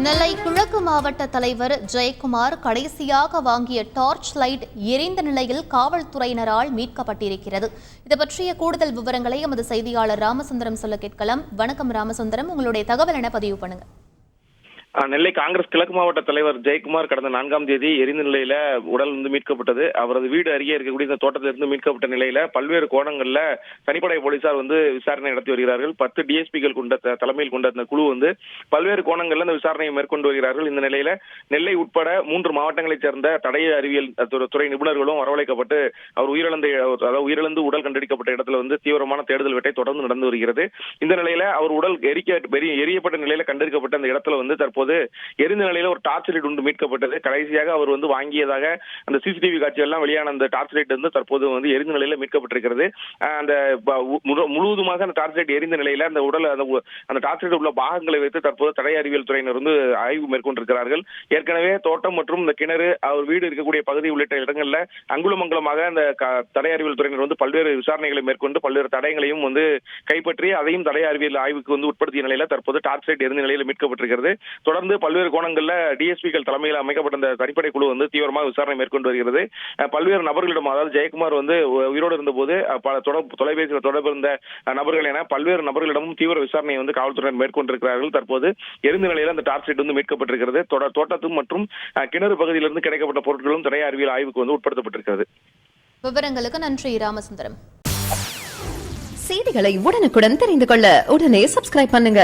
நெல்லை கிழக்கு மாவட்ட தலைவர் ஜெயக்குமார் கடைசியாக வாங்கிய டார்ச் லைட் எரிந்த நிலையில் காவல்துறையினரால் மீட்கப்பட்டிருக்கிறது. இது பற்றிய கூடுதல் விவரங்களை எமது செய்தியாளர் ராமசுந்தரம் சொல்ல கேட்கலாம். வணக்கம் ராமசுந்தரம், உங்களுடைய தகவல் என பதிவு பண்ணுங்க. நெல்லை காங்கிரஸ் கிழக்கு மாவட்ட தலைவர் ஜெயக்குமார் கடந்த 4ஆம் தேதி எரிந்த நிலையில உடல் மீட்கப்பட்டது. அவரது வீடு அருகே இருக்கக்கூடிய இந்த தோட்டத்திலிருந்து மீட்கப்பட்ட நிலையில பல்வேறு கோணங்கள்ல தனிப்படை போலீசார் விசாரணை நடத்தி வருகிறார்கள். 10 டிஎஸ்பிகள் கொண்ட தலைமையில் கொண்ட இந்த குழு பல்வேறு கோணங்கள்ல இந்த விசாரணையை மேற்கொண்டு வருகிறார்கள். இந்த நிலையில நெல்லை உட்பட 3 மாவட்டங்களைச் சேர்ந்த தடய அறிவியல் துறை நிபுணர்களும் வரவழைக்கப்பட்டு அவர் உயிரிழந்து உடல் கண்டெடுக்கப்பட்ட இடத்துல தீவிரமான தேடுதல் வேட்டை தொடர்ந்து நடந்து வருகிறது. இந்த நிலையில அவர் உடல் எரியப்பட்ட நிலையில கண்டெடுக்கப்பட்ட அந்த இடத்துல தற்போது எரிந்த நிலையில ஒரு டார்ச் லைட் மீட்கப்பட்டது. கடைசியாக அவர் வாங்கியதாக அந்த சிசிடிவி காட்சிகள் எல்லாம் வெளியான அந்த டார்ச் லைட் தற்போது எரிந்த நிலையில மீட்கப்பட்டிருக்கிறது. அந்த முழுவதுமாக அந்த டார்ச் லைட் எரிந்த நிலையில அந்த டார்ச் லைட் உள்ள பாகங்களை வைத்து தற்போது தடய அறிவியல் துறையினர் ஆய்வு மேற்கொண்டிருக்கிறார்கள். ஏற்கனவே தோட்டம் மற்றும் இந்த கிணறு அவர் வீடு இருக்கக்கூடிய பகுதி உள்ளிட்ட இடங்கள்ல அங்குலமங்கலமாக அந்த தடய அறிவியல் துறையினர் பல்வேறு விசாரணைகளை மேற்கொண்டு பல்வேறு தடயங்களையும் கைப்பற்றி அதையும் தடய அறிவியல் ஆய்வுக்கு உட்படுத்திய நிலையில தற்போது டார்ச் லைட் எரிந்த நிலையில மீட்கப்பட்டிருக்கிறது. தொடர்ந்து பல்வேறு கோணங்கள்ல டிஎஸ்பிகள் தலைமையில் அமைக்கப்பட்ட இந்த தனிப்படை குழு தீவிரமாக விசாரணை மேற்கொண்டு வருகிறது. பல்வேறு நபர்களிடம், அதாவது ஜெயக்குமார் உயிரோடு இருந்தபோது தொலைபேசியில் தொடர்பு இருந்த நபர்கள் என பல்வேறு நபர்களிடமும் தீவிர விசாரணையை காவல்துறையினர் மேற்கொண்டிருக்கிறார்கள். தற்போது எரிந்த நிலையில் அந்த டார்ச் லைட் மீட்கப்பட்டிருக்கிறது. தோட்டத்தும் மற்றும் கிணறு பகுதியிலிருந்து கிடைக்கப்பட்ட பொருட்களும் தடய அறிவியல் ஆய்வுக்கு உட்படுத்தப்பட்டிருக்கிறது. விவரங்களுக்கு நன்றி ராமசுந்தரம். செய்திகளை உடனுக்குடன் தெரிந்து கொள்ள உடனே சப்ஸ்கிரைப் பண்ணுங்க.